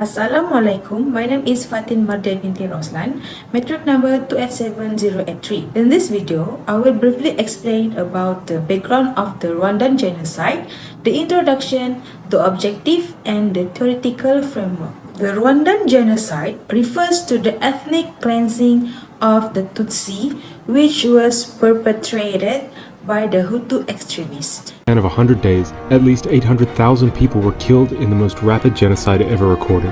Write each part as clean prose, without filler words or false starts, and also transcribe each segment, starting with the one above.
Assalamualaikum, my name is Fatin Mardian binti Roslan, metric number 287083. In this video, I will briefly explain about the background of the Rwandan genocide, the introduction, the objective, and the theoretical framework. The Rwandan genocide refers to the ethnic cleansing of the Tutsi, which was perpetrated by the Hutu extremists. In a span of 100 days, at least 800,000 people were killed in the most rapid genocide ever recorded.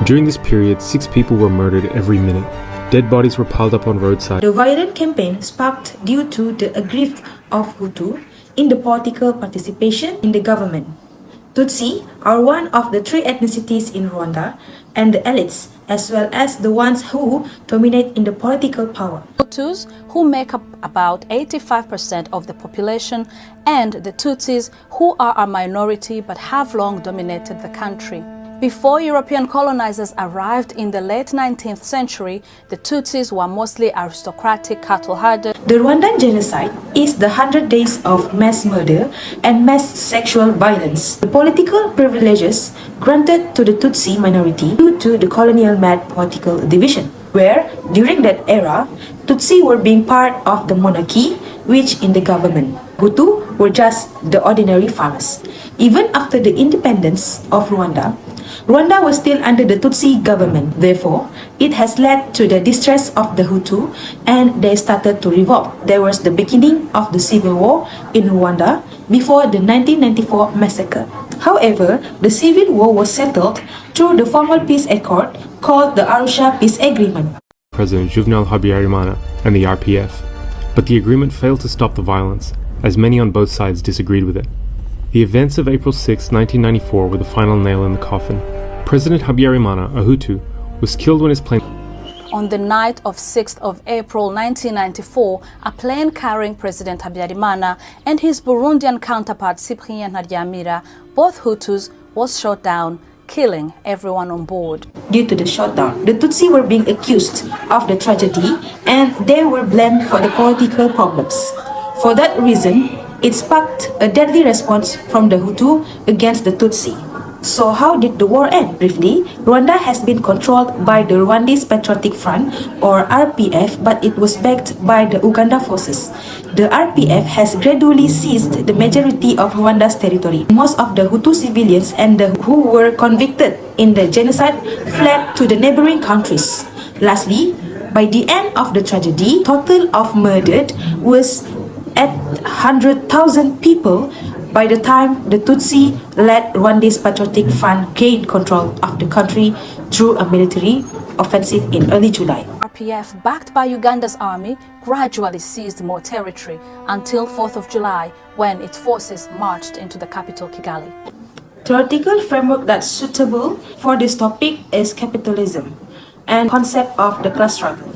During this period, 6 people were murdered every minute. Dead bodies were piled up on roadsides. The violent campaign sparked due to the aggrieved of Hutu in the political participation in the government. Tutsi are one of the 3 ethnicities in Rwanda, and the elites, as well as the ones who dominate in the political power. Hutus, who make up about 85% of the population, and the Tutsis, who are a minority but have long dominated the country. Before European colonizers arrived in the late 19th century, the Tutsis were mostly aristocratic cattle herders. The Rwandan genocide is the 100 days of mass murder and mass sexual violence. The political privileges granted to the Tutsi minority due to the colonial-mad political division, where during that era, Tutsi were being part of the monarchy, which in the government. Hutu were just the ordinary farmers. Even after the independence of Rwanda, Rwanda was still under the Tutsi government. Therefore, it has led to the distress of the Hutu and they started to revolt. There was the beginning of the civil war in Rwanda before the 1994 massacre. However, the civil war was settled through the formal peace accord called the Arusha Peace Agreement. President Juvenal Habyarimana and the RPF. But the agreement failed to stop the violence, as many on both sides disagreed with it. The events of April 6, 1994 were the final nail in the coffin. President Habyarimana, a Hutu, was killed when his plane... On the night of 6th of April 1994, a plane carrying President Habyarimana and his Burundian counterpart Cyprien Ntaryamira, both Hutus, was shot down, killing everyone on board. Due to the shutdown, the Tutsi were being accused of the tragedy and they were blamed for the political problems. For that reason, it sparked a deadly response from the Hutu against the Tutsi. So how did the war end? Briefly, Rwanda has been controlled by the Rwandese Patriotic Front or RPF, but it was backed by the Uganda forces. The RPF has gradually seized the majority of Rwanda's territory. Most of the Hutu civilians and who were convicted in the genocide fled to the neighboring countries. Lastly, by the end of the tragedy, total of murdered was at 100,000 people by the time the Tutsi-led Rwandese Patriotic Front gained control of the country through a military offensive in early July. RPF, backed by Uganda's army, gradually seized more territory until 4th of July, when its forces marched into the capital Kigali. Theoretical framework that's suitable for this topic is capitalism and concept of the class struggle.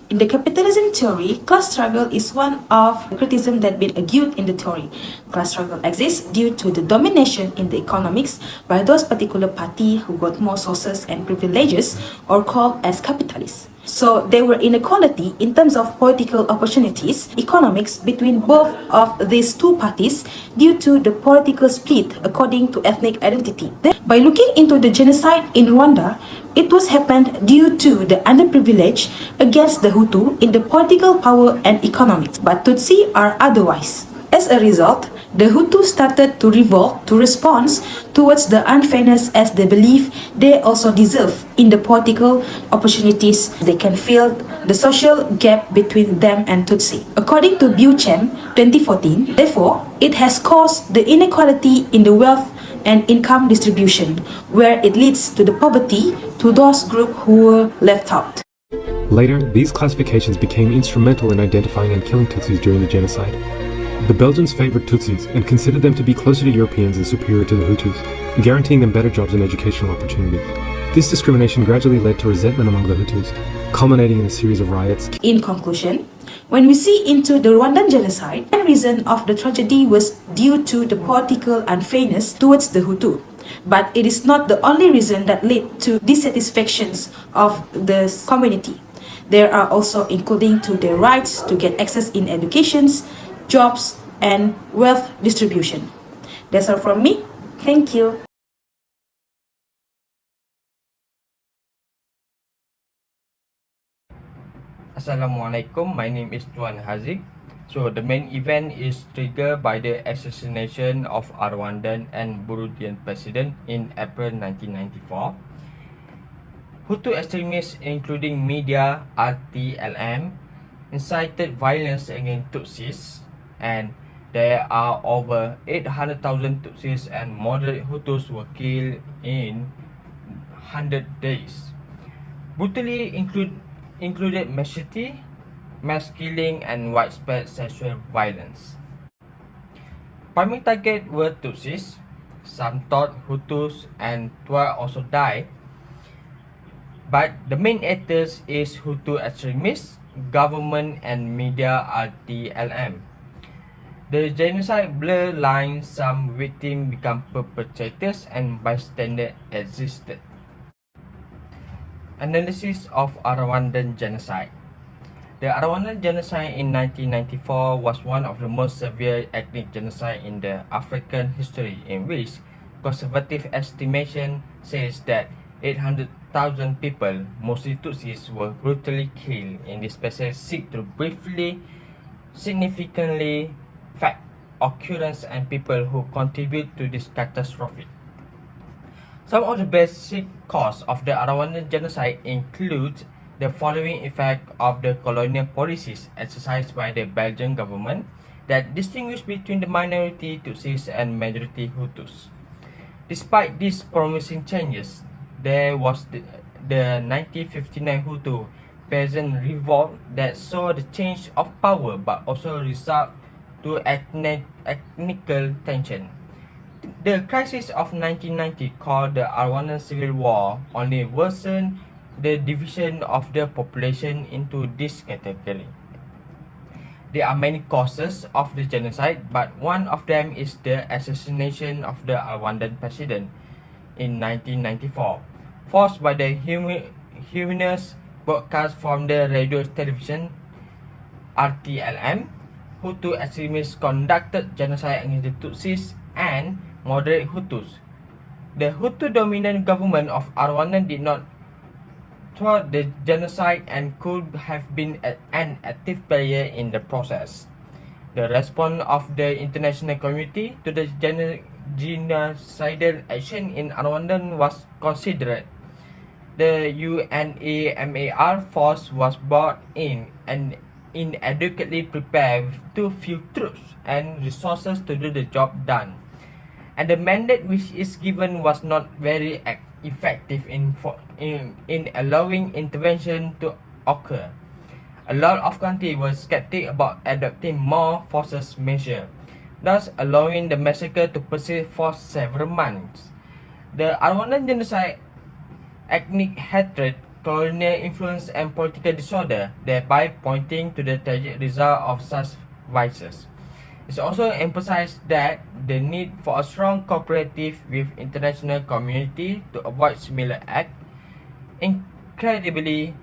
In the capitalism theory, class struggle is one of the criticisms that been argued in the theory. Class struggle exists due to the domination in the economics by those particular party who got more sources and privileges or called as capitalists. So there were inequality in terms of political opportunities, economics between both of these two parties due to the political split according to ethnic identity. Then, by looking into the genocide in Rwanda, it was happened due to the underprivilege against the Hutu in the political power and economics, but Tutsi are otherwise. As a result, the Hutu started to revolt to respond towards the unfairness as they believe they also deserve in the political opportunities. They can fill the social gap between them and Tutsi. According to Buchem 2014, therefore, it has caused the inequality in the wealth and income distribution, where it leads to the poverty to those groups who were left out. Later, these classifications became instrumental in identifying and killing Tutsis during the genocide. The Belgians favored Tutsis and considered them to be closer to Europeans and superior to the Hutus, guaranteeing them better jobs and educational opportunities. This discrimination gradually led to resentment among the Hutus, culminating in a series of riots. In conclusion, when we see into the Rwandan genocide, one reason of the tragedy was due to the political unfairness towards the Hutu. But it is not the only reason that led to dissatisfactions of the community. There are also including to their rights to get access in educations, jobs, and wealth distribution. That's all from me. Thank you. Assalamualaikum, my name is Tuan Haziq. So the main event is triggered by the assassination of Rwandan and Burundian president in April 1994. Hutu extremists including media RTLM incited violence against Tutsis, and there are over 800,000 Tutsis and moderate Hutus were killed in 100 days. Brutally included machete, mass killing and widespread sexual violence. Primary target were Tutsis. Some thought Hutus and Twa also died, but the main actors is Hutu extremists, government and media RTLM. The genocide blur lines, some victims become perpetrators and bystanders existed. Analysis of Rwandan genocide. The Rwandan genocide in 1994 was one of the most severe ethnic genocide in the African history, in which conservative estimation says that 800,000 people, mostly Tutsis, were brutally killed. In this passage, seek to briefly, significantly fact occurrence and people who contribute to this catastrophe. Some of the basic causes of the Rwandan genocide include the following effect of the colonial policies exercised by the Belgian government that distinguish between the minority Tutsis and majority Hutus. Despite these promising changes, there was the 1959 Hutu peasant revolt that saw the change of power but also result to ethnical tension. The crisis of 1990, called the Rwandan Civil War, only worsened the division of the population into this category. There are many causes of the genocide, but one of them is the assassination of the Rwandan president in 1994, forced by the heinous broadcast from the radio television RTLM. Hutu extremists conducted genocide against the Tutsis and moderate Hutus. The Hutu-dominant government of Rwanda did not thwart the genocide and could have been an active player in the process. The response of the international community to the genocidal action in Rwanda was considerate. The UNAMAR force was brought in and inadequately prepared with too few troops and resources to do the job done. And the mandate which is given was not very effective in allowing intervention to occur. A lot of countries were skeptic about adopting more forces measures, thus allowing the massacre to persist for several months. The Rwandan genocide, ethnic hatred, colonial influence and political disorder, thereby pointing to the tragic result of such vices. It also emphasized that the need for a strong cooperative with international community to avoid similar acts. Incredibly,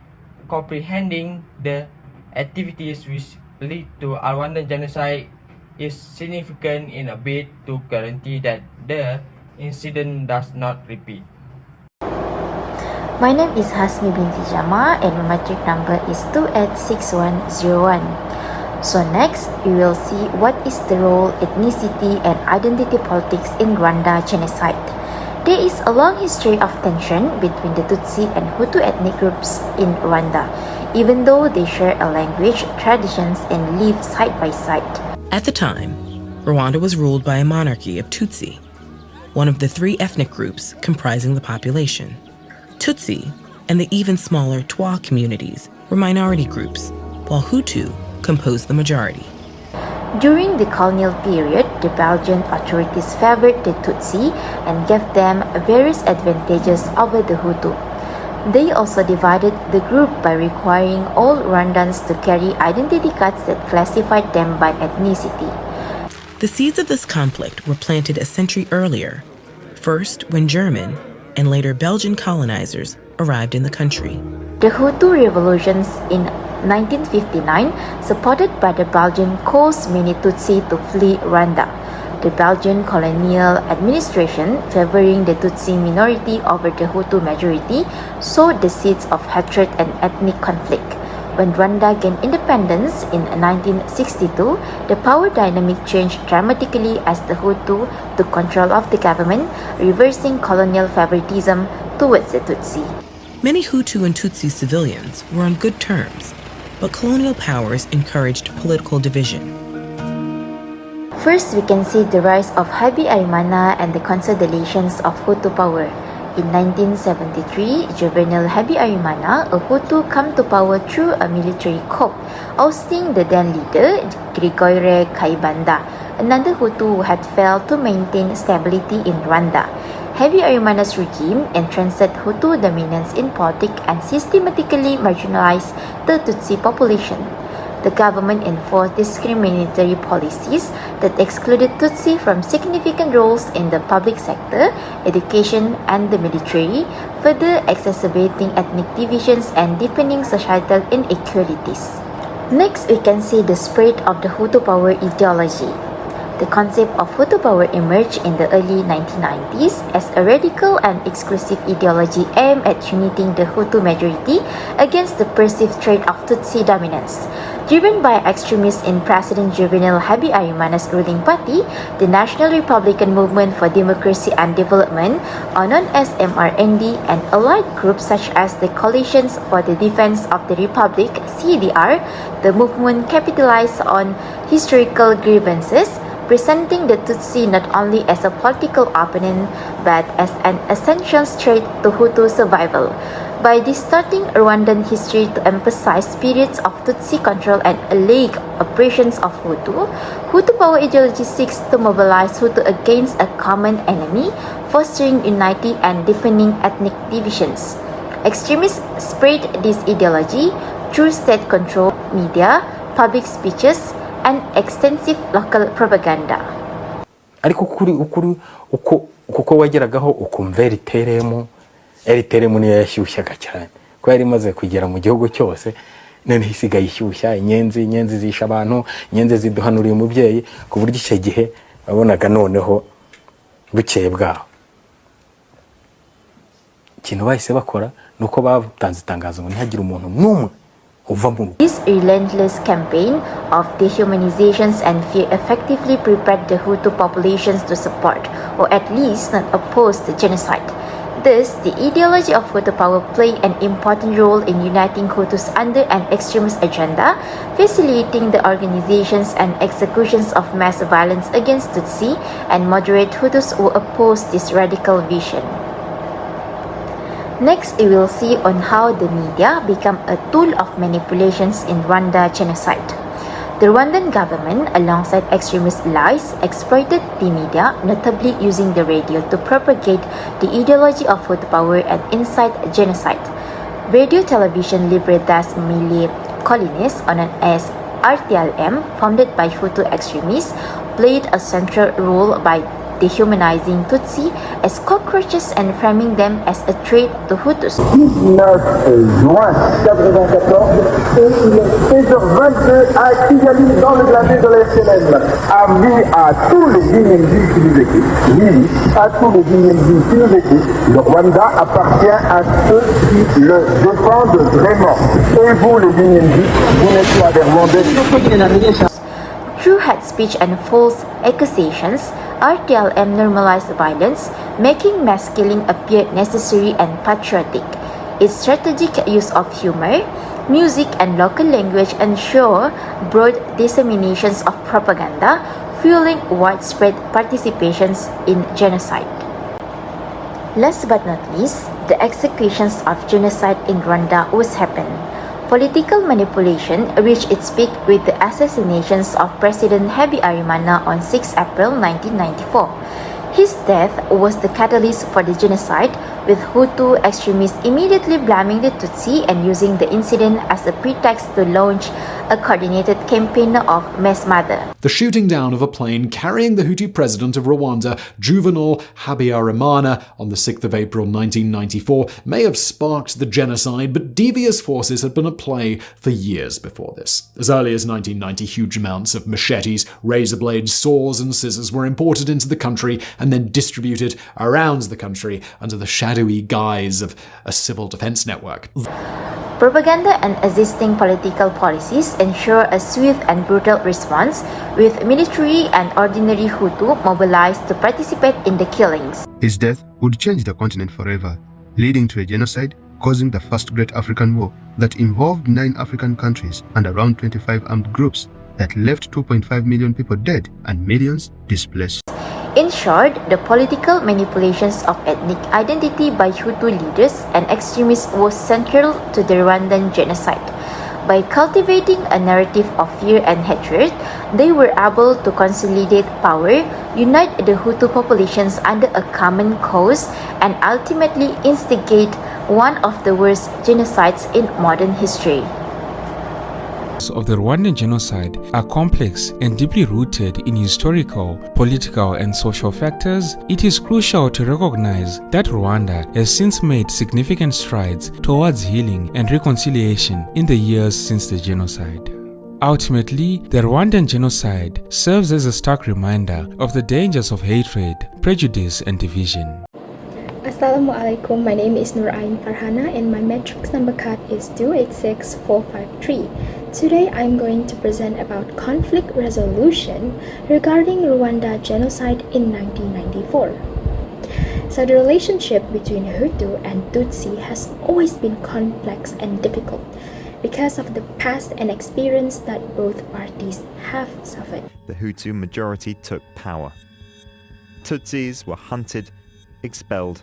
comprehending the activities which lead to Rwandan genocide is significant in a bid to guarantee that the incident does not repeat. My name is Hasmi binti Jama and my matric number is 286101. So next, we will see what is the role, ethnicity and identity politics in Rwanda genocide. There is a long history of tension between the Tutsi and Hutu ethnic groups in Rwanda, even though they share a language, traditions and live side by side. At the time, Rwanda was ruled by a monarchy of Tutsi, one of the three ethnic groups comprising the population. Tutsi and the even smaller Twa communities were minority groups, while Hutu composed the majority. During the colonial period, the Belgian authorities favored the Tutsi and gave them various advantages over the Hutu. They also divided the group by requiring all Rwandans to carry identity cards that classified them by ethnicity. The seeds of this conflict were planted a century earlier, first when German and later Belgian colonizers arrived in the country. The Hutu revolutions in 1959, supported by the Belgian, caused many Tutsi to flee Rwanda. The Belgian colonial administration, favoring the Tutsi minority over the Hutu majority, sowed the seeds of hatred and ethnic conflict. When Rwanda gained independence in 1962, the power dynamic changed dramatically as the Hutu took control of the government, reversing colonial favoritism towards the Tutsi. Many Hutu and Tutsi civilians were on good terms, but colonial powers encouraged political division. First, we can see the rise of Habyarimana and the consolidations of Hutu power. In 1973, Juvenal Habyarimana, a Hutu, came to power through a military coup, ousting the then leader, Grigore Kayibanda, another Hutu who had failed to maintain stability in Rwanda. Habyarimana's regime entrenched Hutu dominance in politics and systematically marginalized the Tutsi population. The government enforced discriminatory policies that excluded Tutsi from significant roles in the public sector, education, and the military, further exacerbating ethnic divisions and deepening societal inequalities. Next, we can see the spread of the Hutu power ideology. The concept of Hutu power emerged in the early 1990s as a radical and exclusive ideology aimed at uniting the Hutu majority against the perceived threat of Tutsi dominance. Driven by extremists in President Juvenal Habyarimana's ruling party, the National Republican Movement for Democracy and Development, or known as MRND, and allied groups such as the Coalitions for the Defense of the Republic, CDR, the movement capitalized on historical grievances, presenting the Tutsi not only as a political opponent but as an essential threat to Hutu survival. By distorting Rwandan history to emphasize periods of Tutsi control and alleged oppressions of Hutu, Hutu power ideology seeks to mobilize Hutu against a common enemy, fostering unity and deepening ethnic divisions. Extremists spread this ideology through state-controlled media, public speeches, and extensive local propaganda. ariko uko wageragaho ukumva eriteremo niyo yashyushyaga cyane ko yari imaze kugera mu gihugu cyose none isigaye ishyushya inyenzi zisha abantu inyenzi ziduhanuriye umubyeyi ku buryo icyo gihe babonaga noneho bukeye bwaho ikintu bahise bakora nuko batanze itangazo ngo ntihagire umuntu n'umwe. This relentless campaign of dehumanizations and fear effectively prepared the Hutu populations to support, or at least not oppose, the genocide. Thus, the ideology of Hutu power played an important role in uniting Hutus under an extremist agenda, facilitating the organizations and executions of mass violence against Tutsi and moderate Hutus who opposed this radical vision. Next, we will see on how the media become a tool of manipulations in Rwanda genocide. The Rwandan government, alongside extremist lies, exploited the media, notably using the radio to propagate the ideology of Hutu power and incite genocide. Radio Television Libertas Mille Colonies, known as RTLM, founded by Hutu extremists, played a central role by dehumanizing Tutsi as cockroaches and framing them as a threat to Hutus. 19 juin 1994, et il est 16h22 à Kigali, dans le glacier de l'SLM, a mis à tous les BNB qui nous écoutent, oui, à tous les BNB qui nous écoutent, le Rwanda appartient à ceux qui le défendent vraiment. Et vous, les BNB, vous n'êtes pas des Rwandais. Through hate speech and false accusations, RTLM normalized violence, making mass killing appear necessary and patriotic. Its strategic use of humor, music, and local language ensure broad disseminations of propaganda, fueling widespread participations in genocide. Last but not least, the executions of genocide in Rwanda was happened. Political manipulation reached its peak with the assassinations of President Habyarimana on 6 April 1994. His death was the catalyst for the genocide, with Hutu extremists immediately blaming the Tutsi and using the incident as a pretext to launch a coordinated campaign of mass murder. The shooting down of a plane carrying the Hutu president of Rwanda, Juvenal Habyarimana, on the 6th of April 1994 may have sparked the genocide, but devious forces had been at play for years before this. As early as 1990, huge amounts of machetes, razor blades, saws, and scissors were imported into the country and then distributed around the country under the shadowy guise of a civil defense network. Propaganda and existing political policies ensure a swift and brutal response, with military and ordinary Hutu mobilized to participate in the killings. His death would change the continent forever, leading to a genocide, causing the first Great African War that involved 9 African countries and around 25 armed groups that left 2.5 million people dead and millions displaced. In short, the political manipulations of ethnic identity by Hutu leaders and extremists was central to the Rwandan genocide. By cultivating a narrative of fear and hatred, they were able to consolidate power, unite the Hutu populations under a common cause, and ultimately instigate one of the worst genocides in modern history. Of the Rwandan genocide are complex and deeply rooted in historical, political, and social factors. It is crucial to recognize that Rwanda has since made significant strides towards healing and reconciliation in the years since the genocide. Ultimately, the Rwandan genocide serves as a stark reminder of the dangers of hatred, prejudice, and division. Assalamualaikum, my name is Nurain Farhana and my matrix number card is 286453. Today I'm going to present about conflict resolution regarding Rwanda genocide in 1994. So the relationship between Hutu and Tutsi has always been complex and difficult because of the past and experience that both parties have suffered. The Hutu majority took power. Tutsis were hunted, expelled,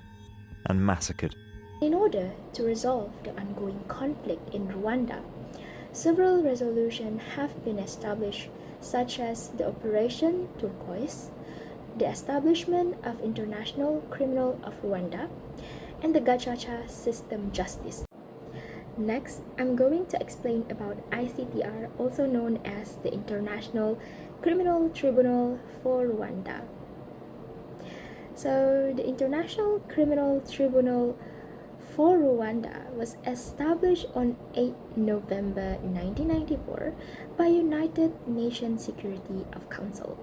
and massacred. In order to resolve the ongoing conflict in Rwanda, several resolutions have been established, such as the Operation Turquoise, the establishment of International Criminal of Rwanda, and the Gacaca System Justice. Next, I'm going to explain about ICTR, also known as the International Criminal Tribunal for Rwanda. So, the International Criminal Tribunal for Rwanda was established on 8 November 1994 by United Nations Security of Council.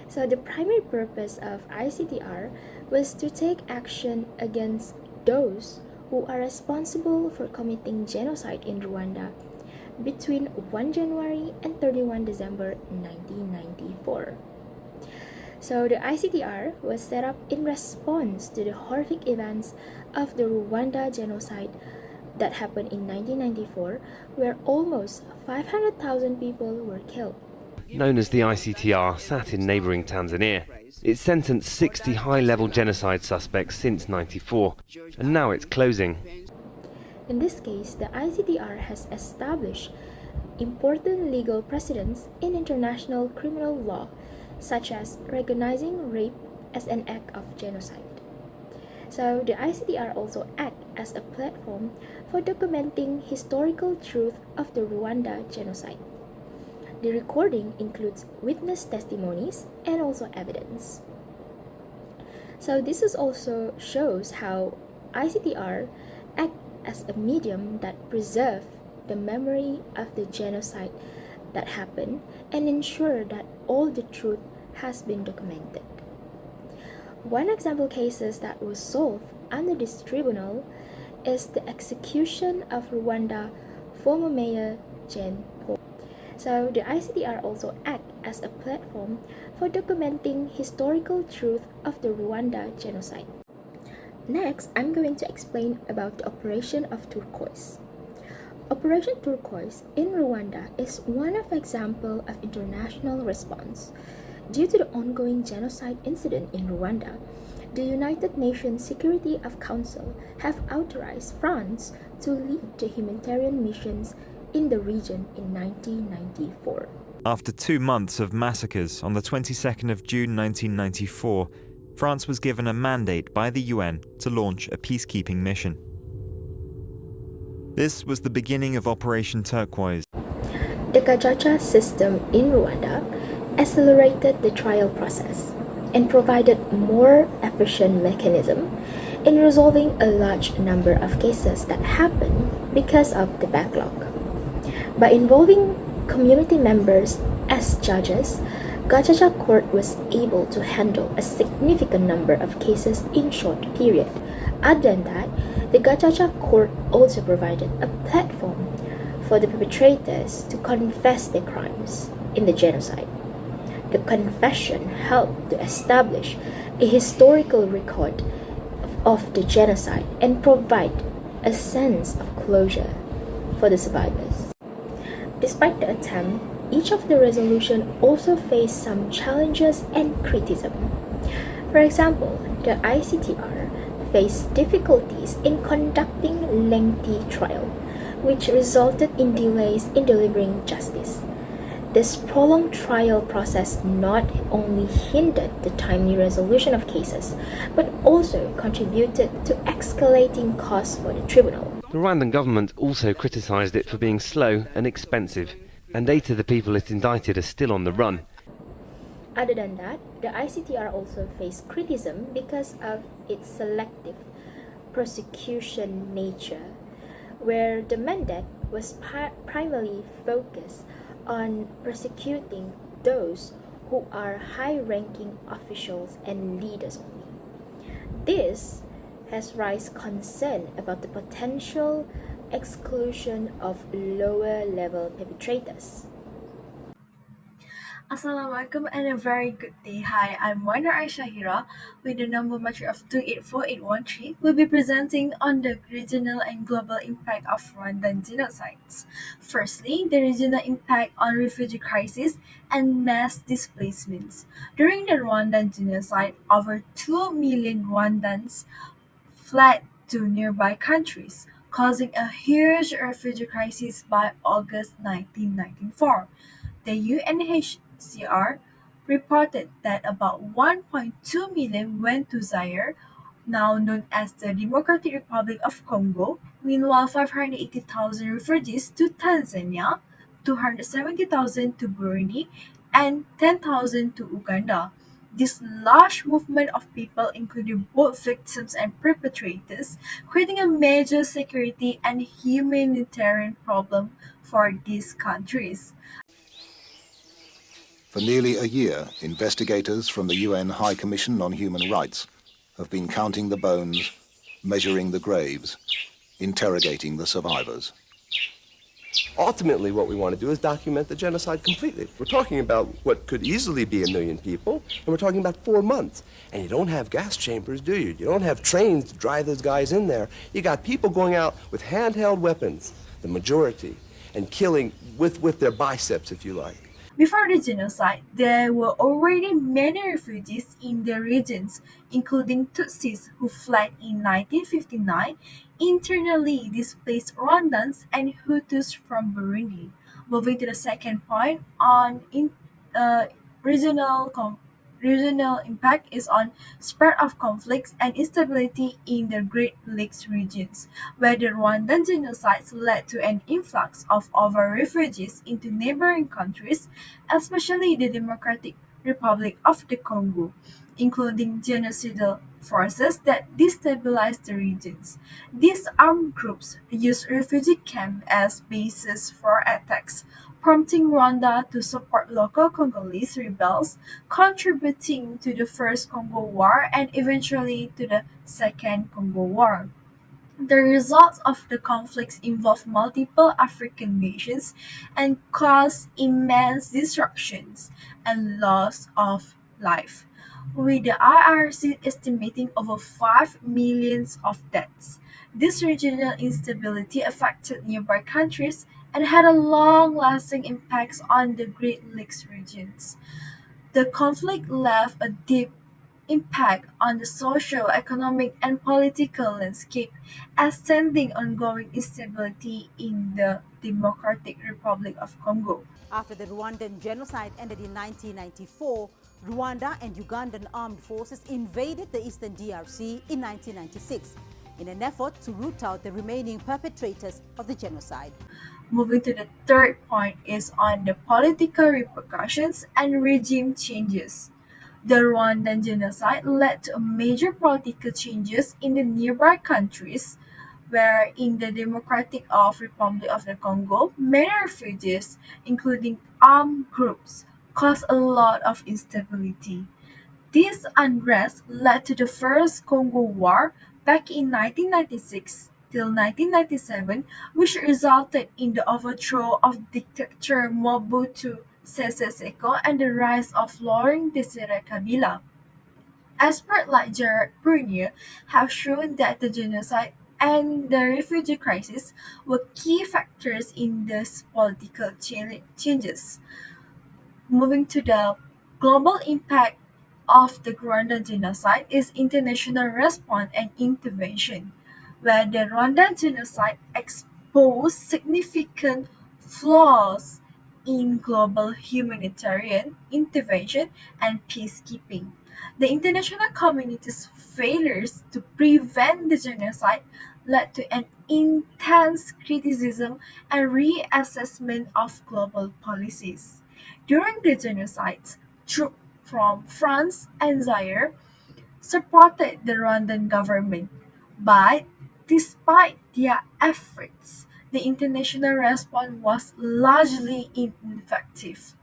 So, the primary purpose of ICTR was to take action against those who are responsible for committing genocide in Rwanda between 1 January and 31 December 1994. So the ICTR was set up in response to the horrific events of the Rwanda genocide that happened in 1994, where almost 500,000 people were killed. Known as the ICTR, sat in neighbouring Tanzania. It sentenced 60 high-level genocide suspects since '94, and now it's closing. In this case, the ICTR has established important legal precedents in international criminal law, such as recognizing rape as an act of genocide. So the ICTR also acts as a platform for documenting historical truth of the Rwanda genocide. The recording includes witness testimonies and also evidence. So this is also shows how ICTR acts as a medium that preserves the memory of the genocide that happened and ensure that all the truth has been documented. One example cases that was solved under this tribunal is the execution of Rwanda former mayor Jean Paul. So the ICTR also acts as a platform for documenting historical truth of the Rwanda genocide. Next, I'm going to explain about the Operation of Turquoise. Operation Turquoise in Rwanda is one of example of international response. Due to the ongoing genocide incident in Rwanda, the United Nations Security of Council have authorized France to lead the humanitarian missions in the region in 1994. After 2 months of massacres on the 22nd of June 1994, France was given a mandate by the UN to launch a peacekeeping mission. This was the beginning of Operation Turquoise. The Gacaca system in Rwanda accelerated the trial process and provided more efficient mechanism in resolving a large number of cases that happened because of the backlog. By involving community members as judges, Gacaca court was able to handle a significant number of cases in short period. Other than that, The Gacaca court also provided a platform for the perpetrators to confess their crimes in the genocide. The confession helped to establish a historical record of the genocide and provide a sense of closure for the survivors. Despite the attempt, each of the resolutions also faced some challenges and criticism. For example, the ICTR faced difficulties in conducting lengthy trial, which resulted in delays in delivering justice. This prolonged trial process not only hindered the timely resolution of cases, but also contributed to escalating costs for the tribunal. The Rwandan government also criticised it for being slow and expensive, and 8 of the people it indicted are still on the run. Other than that, the ICTR also faced criticism because of its selective prosecution nature, where the mandate was primarily focused on prosecuting those who are high-ranking officials and leaders only. This has raised concern about the potential exclusion of lower-level perpetrators. Assalamualaikum and a very good day. Hi, I'm Wainer Aishahira with the number matric of 284813. We'll be presenting on the regional and global impact of Rwandan genocides. Firstly, the regional impact on refugee crisis and mass displacements. During the Rwandan genocide, over 2 million Rwandans fled to nearby countries, causing a huge refugee crisis by August 1994. The UNHCR reported that about 1.2 million went to Zaire, now known as the Democratic Republic of Congo. Meanwhile, 580,000 refugees to Tanzania, 270,000 to Burundi, and 10,000 to Uganda. This large movement of people included both victims and perpetrators, creating a major security and humanitarian problem for these countries. For nearly a year, investigators from the UN High Commission on Human Rights have been counting the bones, measuring the graves, interrogating the survivors. Ultimately, what we want to do is document the genocide completely. We're talking about what could easily be 1 million people, and we're talking about 4 months. And you don't have gas chambers, do you? You don't have trains to drive those guys in there. You got people going out with handheld weapons, the majority, and killing with their biceps, if you like. Before the genocide, there were already many refugees in the regions, including Tutsis who fled in 1959, internally displaced Rwandans, and Hutus from Burundi. Moving to the second point on regional regional impact is on spread of conflicts and instability in the Great Lakes regions, where the Rwandan genocides led to an influx of over refugees into neighboring countries, especially the Democratic Republic of the Congo, including genocidal forces that destabilized the regions. These armed groups used refugee camps as bases for attacks, prompting Rwanda to support local Congolese rebels, contributing to the First Congo War and eventually to the Second Congo War. The results of the conflicts involved multiple African nations and caused immense disruptions and loss of life, with the IRC estimating over 5 million of deaths. This regional instability affected nearby countries and had a long-lasting impacts on the Great Lakes regions. The conflict left a deep impact on the social, economic, and political landscape, extending ongoing instability in the Democratic Republic of Congo. After the Rwandan genocide ended in 1994, Rwanda and Ugandan armed forces invaded the eastern DRC in 1996 in an effort to root out the remaining perpetrators of the genocide. Moving to the third point is on the political repercussions and regime changes. The Rwandan genocide led to major political changes in the nearby countries, where in the Democratic Republic of the Congo, many refugees, including armed groups, caused a lot of instability. This unrest led to the First Congo War back in 1996 till 1997, which resulted in the overthrow of dictator Mobutu Sese Seko and the rise of Laurent Desire Kabila. Experts like Gerard Prunier have shown that the genocide and the refugee crisis were key factors in these political changes. Moving to the global impact of the Rwandan genocide is international response and intervention, where the Rwandan genocide exposed significant flaws in global humanitarian intervention and peacekeeping. The international community's failures to prevent the genocide led to an intense criticism and reassessment of global policies. During the genocide, troops from France and Zaire supported the Rwandan government, but despite their efforts, the international response was largely ineffective.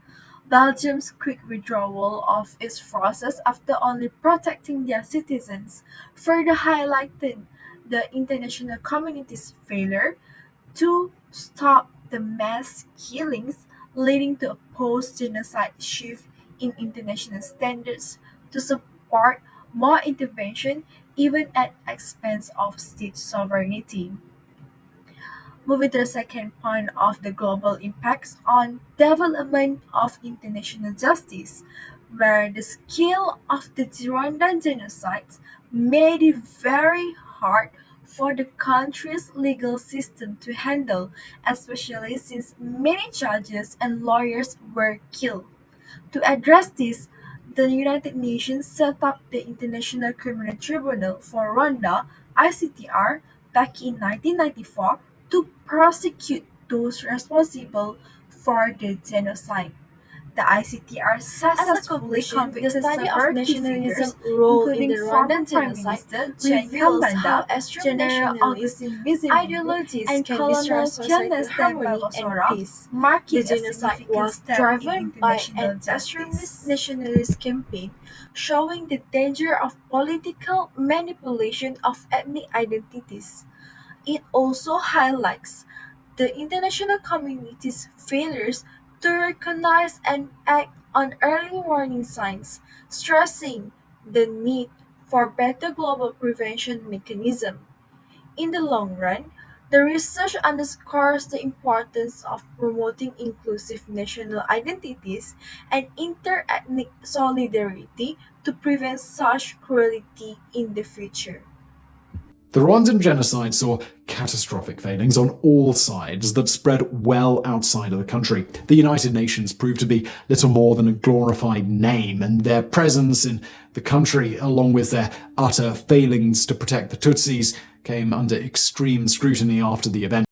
Belgium's quick withdrawal of its forces after only protecting their citizens further highlighted the international community's failure to stop the mass killings, leading to a post-genocide shift in international standards to support more intervention even at expense of state sovereignty. Moving to the second point of the global impacts on development of international justice, where the scale of the Rwandan genocide made it very hard for the country's legal system to handle, especially since many judges and lawyers were killed. To address this, the United Nations set up the International Criminal Tribunal for Rwanda (ICTR) back in 1994 to prosecute those responsible for the genocide. The ICTR successfully convicted several nationalism role in the Rwandan genocide, reveals how extreme nationalism, ideologies, and colonial harmony and peace. The genocide was driven by an extremist nationalist campaign, showing the danger of political manipulation of ethnic identities. It also highlights the international community's failures to recognize and act on early warning signs, stressing the need for better global prevention mechanisms. In the long run, the research underscores the importance of promoting inclusive national identities and inter-ethnic solidarity to prevent such cruelty in the future. The Rwandan genocide saw catastrophic failings on all sides that spread well outside of the country. The United Nations proved to be little more than a glorified name, and their presence in the country, along with their utter failings to protect the Tutsis, came under extreme scrutiny after the event.